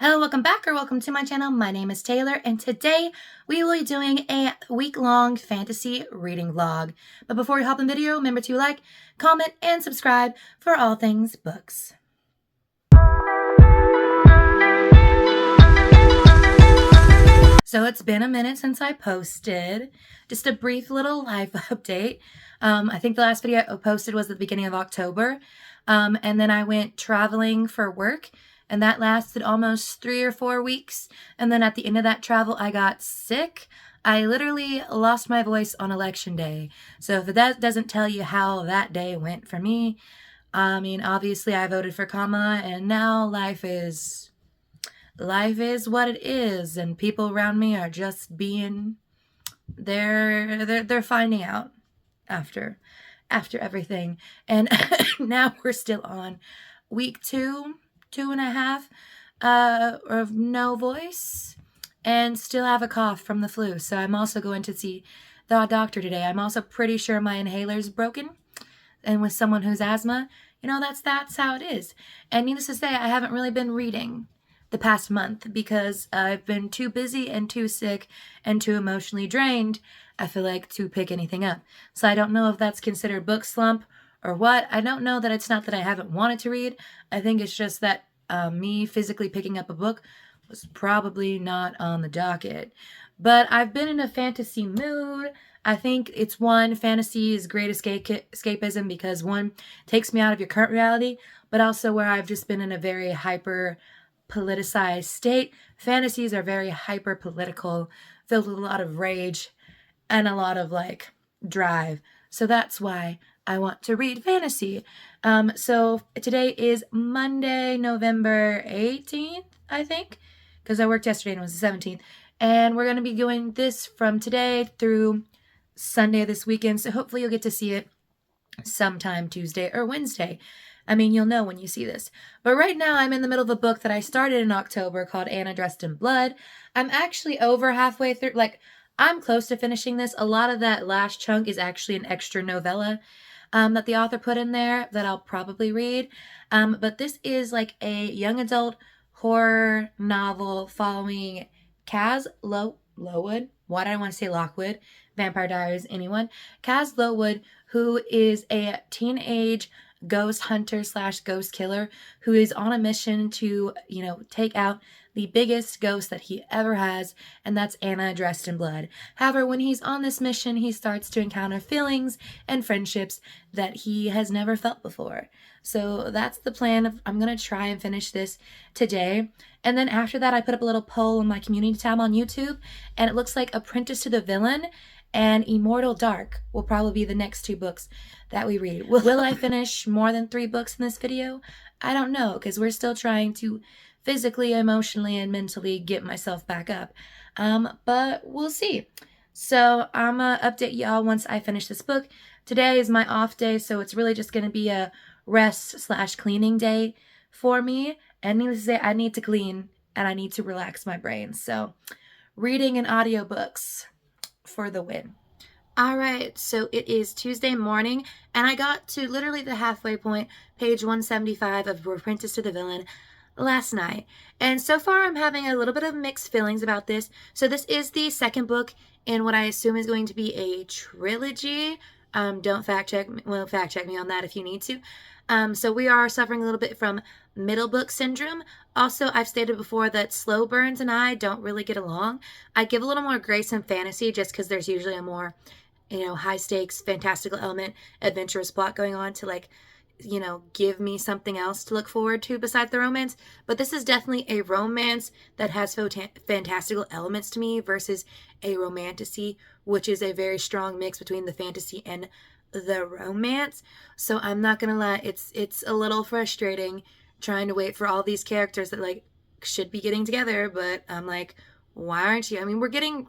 Hello, welcome back or welcome to my channel. My name is Taylor and today we will be doing a week-long fantasy reading vlog. But before we hop in the video, remember to like, comment, and subscribe for all things books. So it's been a minute since I posted. Just a brief little life update. I think the last video I posted was at the beginning of October. And then I went traveling for work. And that lasted almost 3 or 4 weeks. And then at the end of that travel, I got sick. I literally lost my voice on election day. So if that doesn't tell you how that day went for me, I mean, obviously I voted for Kama, and now life is what it is. And people around me are just being, they're finding out after everything. And now we're still on week 2.5 of no voice, and still have a cough from the flu. So I'm also going to see the doctor today. I'm also pretty sure my inhaler's broken, and with someone who's asthma, you know, that's how it is. And needless to say, I haven't really been reading the past month because I've been too busy and too sick and too emotionally drained, I feel like, to pick anything up. So I don't know if that's considered book slump or what. I don't know that it's not that I haven't wanted to read. I think it's just that me physically picking up a book was probably not on the docket. But I've been in a fantasy mood. I think it's fantasy is great escapism because one, takes me out of your current reality, but also where I've just been in a very hyper politicized state. Fantasies are very hyper political, filled with a lot of rage and a lot of like drive. So that's why I want to read fantasy. So today is Monday, November 18th, I think, because I worked yesterday and it was the 17th. And we're going to be doing this from today through Sunday this weekend. So hopefully you'll get to see it sometime Tuesday or Wednesday. I mean, you'll know when you see this. But right now I'm in the middle of a book that I started in October called Anna Dressed in Blood. I'm actually over halfway through. Like, I'm close to finishing this. A lot of that last chunk is actually an extra novella that the author put in there that I'll probably read. But this is like a young adult horror novel following Kaz Lowood. Why did I want to say Lockwood? Vampire Diaries, anyone? Kaz Lowood, who is a teenage ghost hunter / ghost killer who is on a mission to, take out the biggest ghost that he ever has, and that's Anna Dressed in Blood. However, when he's on this mission, he starts to encounter feelings and friendships that he has never felt before. So that's the plan. I'm going to try and finish this today. And then after that, I put up a little poll in my community tab on YouTube, and it looks like Apprentice to the Villain and Immortal Dark will probably be the next 2 books that we read. Will I finish more than 3 books in this video? I don't know, because we're still trying to physically, emotionally, and mentally get myself back up. But we'll see. So I'm going to update y'all once I finish this book. Today is my off day, so it's really just going to be a rest / cleaning day for me. And needless to say, I need to clean and I need to relax my brain. So reading and audiobooks for the win. All right, so it is Tuesday morning, and I got to literally the halfway point, page 175 of Apprentice to the Villain, last night. And so far I'm having a little bit of mixed feelings about this. So this is the second book in what I assume is going to be a trilogy. Don't fact check me on that if you need to. So we are suffering a little bit from middle book syndrome. Also, I've stated before that slow burns and I don't really get along. I give a little more grace in fantasy just because there's usually a more, high stakes, fantastical element, adventurous plot going on to give me something else to look forward to besides the romance. But this is definitely a romance that has fantastical elements to me versus a romantasy, which is a very strong mix between the fantasy and the romance. So I'm not gonna lie, it's a little frustrating trying to wait for all these characters that should be getting together, but I'm like, why aren't you? I mean, we're getting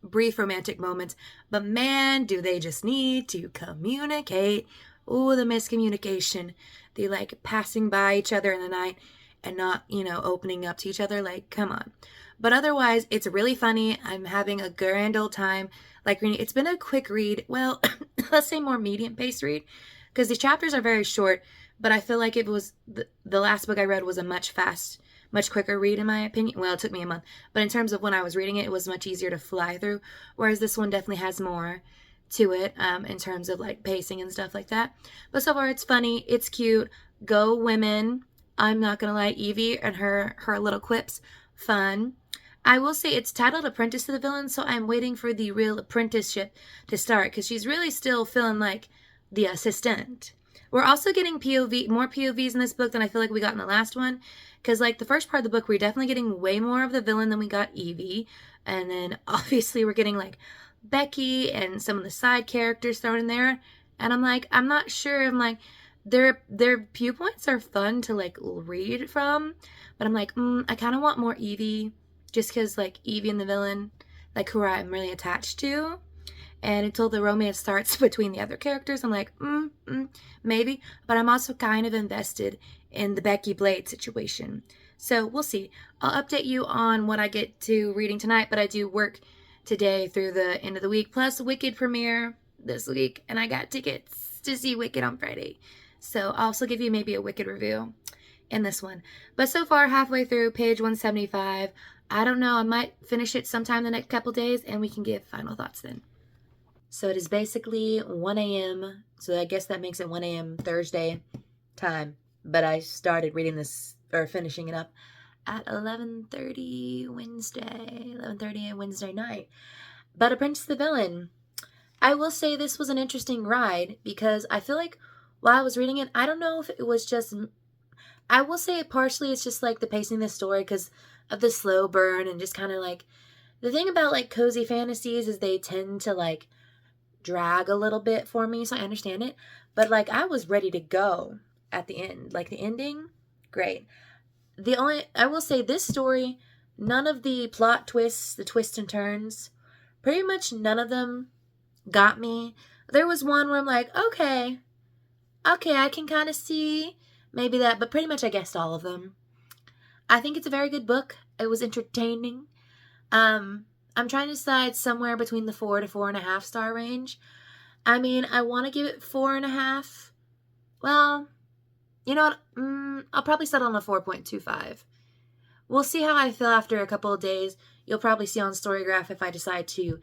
brief romantic moments, but man, do they just need to communicate. Ooh, the miscommunication. They passing by each other in the night and not, opening up to each other. Come on. But otherwise, it's really funny. I'm having a grand old time reading. It's been a quick read. Well, let's say more medium-paced read because the chapters are very short, but I feel like it was the last book I read was a much much quicker read in my opinion. Well, it took me a month, but in terms of when I was reading it, it was much easier to fly through, whereas this one definitely has more to it in terms of like pacing and stuff like that. But so far it's funny, it's cute. Go women. I'm not gonna lie, Evie and her little quips, fun. I will say it's titled Apprentice to the Villain, so I'm waiting for the real apprenticeship to start because she's really still feeling like the assistant. We're also getting more POVs in this book than I feel like we got in the last one, because like the first part of the book, we're definitely getting way more of the villain than we got Evie, and then obviously we're getting like Becky and some of the side characters thrown in there, and I'm like, I'm not sure. I'm like, their viewpoints are fun to like read from, but I'm like, I kind of want more Evie, just because like Evie and the villain, like who I'm really attached to. And until the romance starts between the other characters, I'm like, maybe. But I'm also kind of invested in the Becky Blade situation. So we'll see. I'll update you on what I get to reading tonight, but I do work today through the end of the week. Plus Wicked premiere this week, and I got tickets to see Wicked on Friday. So I'll also give you maybe a Wicked review in this one. But so far, halfway through page 175. I don't know. I might finish it sometime the next couple days, and we can give final thoughts then. So it is basically 1 a.m. So I guess that makes it 1 a.m. Thursday time. But I started reading this, or finishing it up, at 11:30 Wednesday. 11:30 Wednesday night. But Apprentice to the Villain. I will say this was an interesting ride, because I feel like while I was reading it, I don't know if it was just... I will say partially it's just like the pacing of the story because of the slow burn, and just kind of like... The thing about like cozy fantasies is they tend to like drag a little bit for me, so I understand it. But like I was ready to go at the end. Like the ending, great. I will say this story, none of the plot twists, the twists and turns, pretty much none of them got me. There was one where I'm like, okay, I can kind of see maybe that, but pretty much I guessed all of them. I think it's a very good book. It was entertaining. I'm trying to decide somewhere between the 4 to 4.5 star range. I mean, I want to give it 4.5. Well, you know what? I'll probably settle on a 4.25. We'll see how I feel after a couple of days. You'll probably see on StoryGraph if I decide to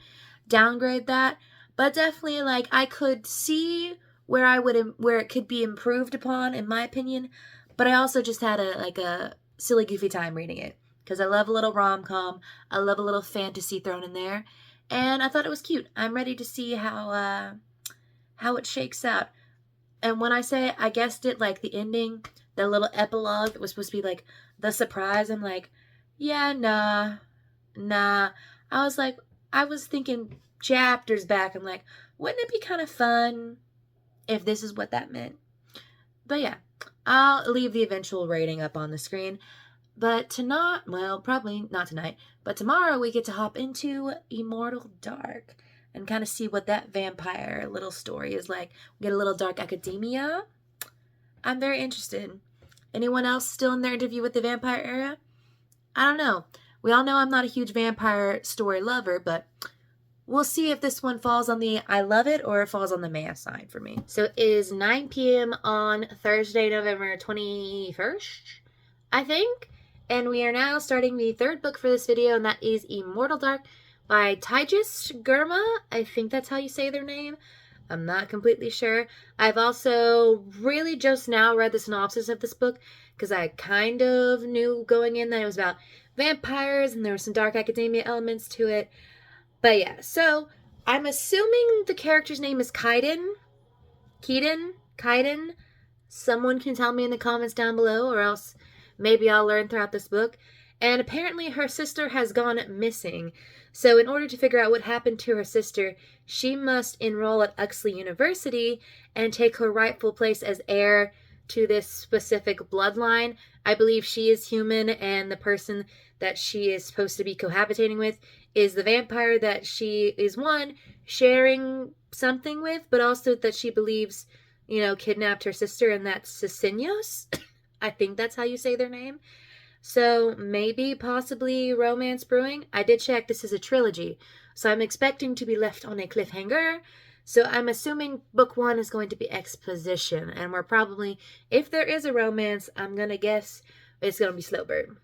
downgrade that. But definitely, like, I could see where it could be improved upon, in my opinion. But I also just had a silly, goofy time reading it. Because I love a little rom-com. I love a little fantasy thrown in there. And I thought it was cute. I'm ready to see how it shakes out. And when I say I guessed it, like the ending, the little epilogue that was supposed to be like the surprise, I'm like, yeah, nah. I was thinking chapters back. I'm like, wouldn't it be kind of fun if this is what that meant? But yeah, I'll leave the eventual rating up on the screen. But probably not tonight, but tomorrow we get to hop into Immortal Dark and kind of see what that vampire little story is like. We get a little dark academia. I'm very interested. Anyone else still in their interview with the vampire era? I don't know. We all know I'm not a huge vampire story lover, but we'll see if this one falls on the I love it or it falls on the meh side for me. So it is 9 p.m. on Thursday, November 21st, I think. And we are now starting the third book for this video, and that is Immortal Dark by Taylor Gurma. I think that's how you say their name. I'm not completely sure. I've also really just now read the synopsis of this book because I kind of knew going in that it was about vampires and there were some dark academia elements to it. But yeah, so I'm assuming the character's name is Kaiden. Someone can tell me in the comments down below, or else maybe I'll learn throughout this book. And apparently her sister has gone missing. So in order to figure out what happened to her sister, she must enroll at Uxley University and take her rightful place as heir to this specific bloodline. I believe she is human, and the person that she is supposed to be cohabitating with is the vampire that she is, one, sharing something with, but also that she believes, kidnapped her sister, and that's Cecinos. I think that's how you say their name. So maybe, possibly romance brewing. I did check, this is a trilogy. So I'm expecting to be left on a cliffhanger. So I'm assuming book 1 is going to be exposition. And we're probably, if there is a romance, I'm going to guess it's going to be slow burn.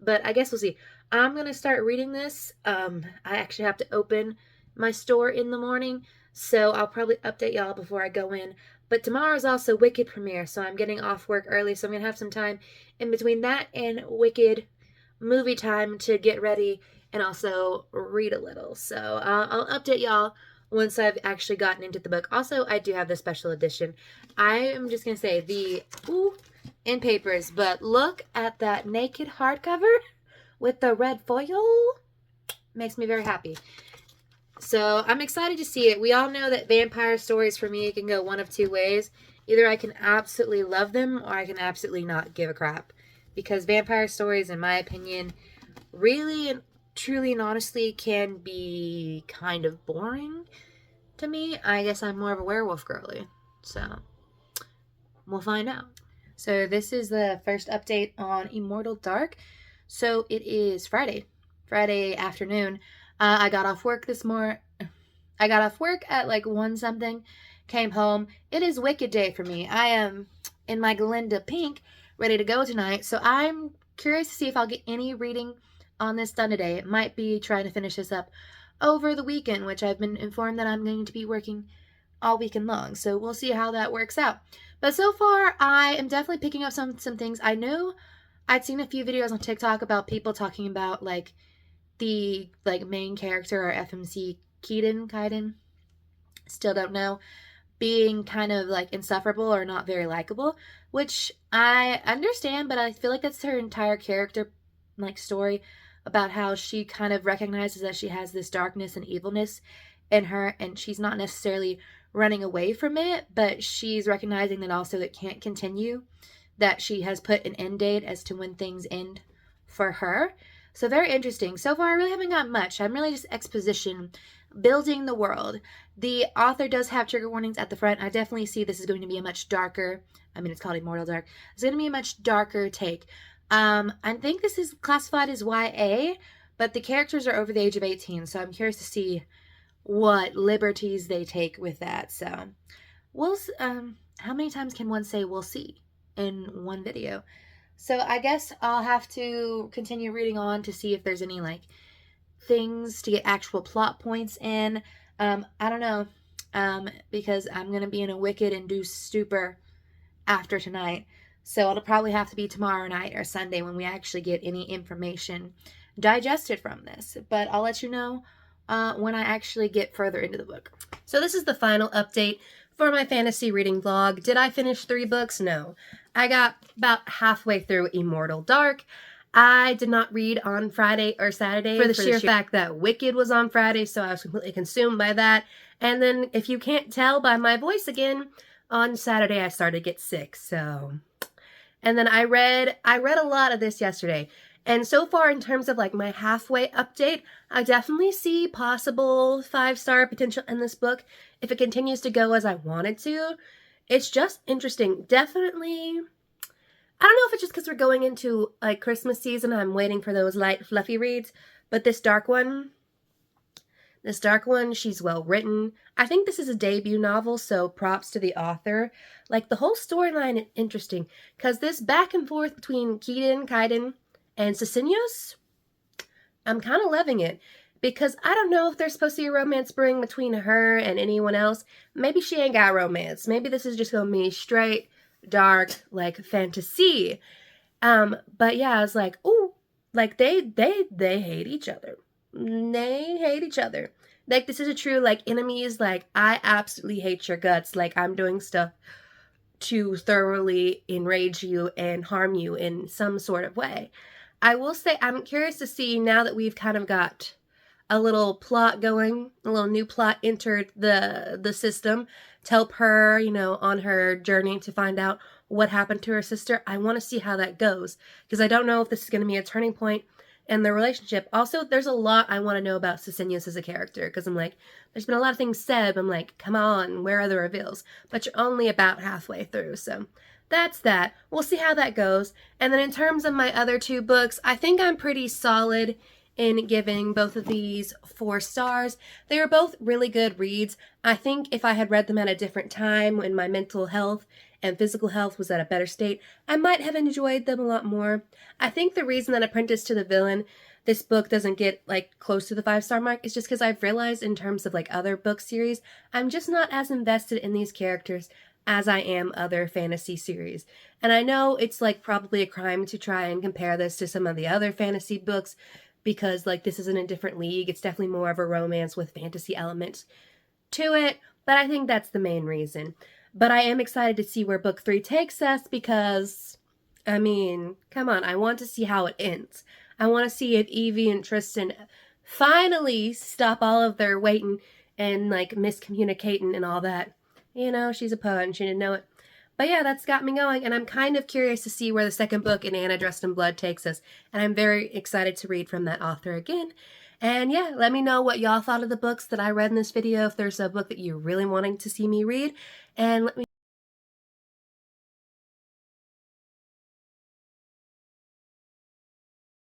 But I guess we'll see. I'm going to start reading this. I actually have to open my store in the morning, so I'll probably update y'all before I go in. But tomorrow's also Wicked premiere, so I'm getting off work early, so I'm going to have some time in between that and Wicked movie time to get ready and also read a little. So I'll update y'all once I've actually gotten into the book. Also, I do have the special edition. I am just going to say the in papers, but look at that naked hardcover with the red foil. Makes me very happy. So I'm excited to see it. We all know that vampire stories for me can go one of two ways. Either I can absolutely love them or I can absolutely not give a crap. Because vampire stories, in my opinion, really and truly and honestly can be kind of boring to me. I guess I'm more of a werewolf girly. So we'll find out. So this is the first update on Immortal Dark. So it is Friday afternoon. I got off work I got off work at like 1 something, came home. It is Wicked day for me. I am in my Glinda pink, ready to go tonight. So I'm curious to see if I'll get any reading on this done today. It might be trying to finish this up over the weekend, which I've been informed that I'm going to be working all weekend long. So we'll see how that works out. But so far, I am definitely picking up some things. I know I'd seen a few videos on TikTok about people talking about like the main character or FMC Kaiden, still don't know, being kind of like insufferable or not very likable, which I understand, but I feel like that's her entire character like story about how she kind of recognizes that she has this darkness and evilness in her, and she's not necessarily running away from it, but she's recognizing that also it can't continue, that she has put an end date as to when things end for her. So very interesting. So far, I really haven't got much. I'm really just exposition, building the world. The author does have trigger warnings at the front. I definitely see this is going to be a much darker, I mean, it's called Immortal Dark. It's going to be a much darker take. I think this is classified as YA, but the characters are over the age of 18, so I'm curious to see what liberties they take with that. So we'll how many times can one say we'll see in one video? So I guess I'll have to continue reading on to see if there's any like things to get actual plot points in. I don't know, because I'm gonna be in a Wicked induced stupor after tonight, so it'll probably have to be tomorrow night or Sunday when we actually get any information digested from this. But I'll let you know when I actually get further into the book. So this is the final update for my fantasy reading vlog. Did I finish 3 books? No. I got about halfway through Immortal Dark. I did not read on Friday or Saturday for the sheer fact that Wicked was on Friday, so I was completely consumed by that. And then, if you can't tell by my voice again, on Saturday I started to get sick, so... And then I read a lot of this yesterday. And so far, in terms of like my halfway update, I definitely see possible 5-star potential in this book if it continues to go as I want it to. It's just interesting. Definitely, I don't know if it's just because we're going into like Christmas season, I'm waiting for those light, fluffy reads, but this dark one, she's well written. I think this is a debut novel, so props to the author. Like, the whole storyline is interesting, because this back and forth between Kaiden, and Cecinius, I'm kind of loving it, because I don't know if there's supposed to be a romance brewing between her and anyone else. Maybe she ain't got romance. Maybe this is just going to be straight, dark, like, fantasy. But yeah, I was like, ooh, like, they hate each other. They hate each other. Like, this is a true, like, enemies, like, I absolutely hate your guts. Like, I'm doing stuff to thoroughly enrage you and harm you in some sort of way. I will say I'm curious to see, now that we've kind of got a little plot going, a little new plot entered the system to help her, you know, on her journey to find out what happened to her sister. I want to see how that goes, because I don't know if this is going to be a turning point in the relationship. Also, there's a lot I want to know about Cecinius as a character, because I'm like, there's been a lot of things said. I'm like, come on, where are the reveals? But you're only about halfway through, so that's that. We'll see how that goes. And then in terms of my other 2 books, I think I'm pretty solid in giving both of these 4 stars. They are both really good reads. I think if I had read them at a different time when my mental health and physical health was at a better state, I might have enjoyed them a lot more. I think the reason that Apprentice to the Villain, this book doesn't get like close to the 5-star mark is just because I've realized in terms of like other book series, I'm just not as invested in these characters as I am other fantasy series. And I know it's like probably a crime to try and compare this to some of the other fantasy books because like this is in a different league. It's definitely more of a romance with fantasy elements to it, but I think that's the main reason. But I am excited to see where book 3 takes us because, I mean, come on, I want to see how it ends. I want to see if Evie and Tristan finally stop all of their waiting and like miscommunicating and all that. You know, she's a poet and she didn't know it. But yeah, that's got me going, and I'm kind of curious to see where the second book in Anna Dressed in Blood takes us, and I'm very excited to read from that author again. And yeah, let me know what y'all thought of the books that I read in this video, if there's a book that you're really wanting to see me read, and let me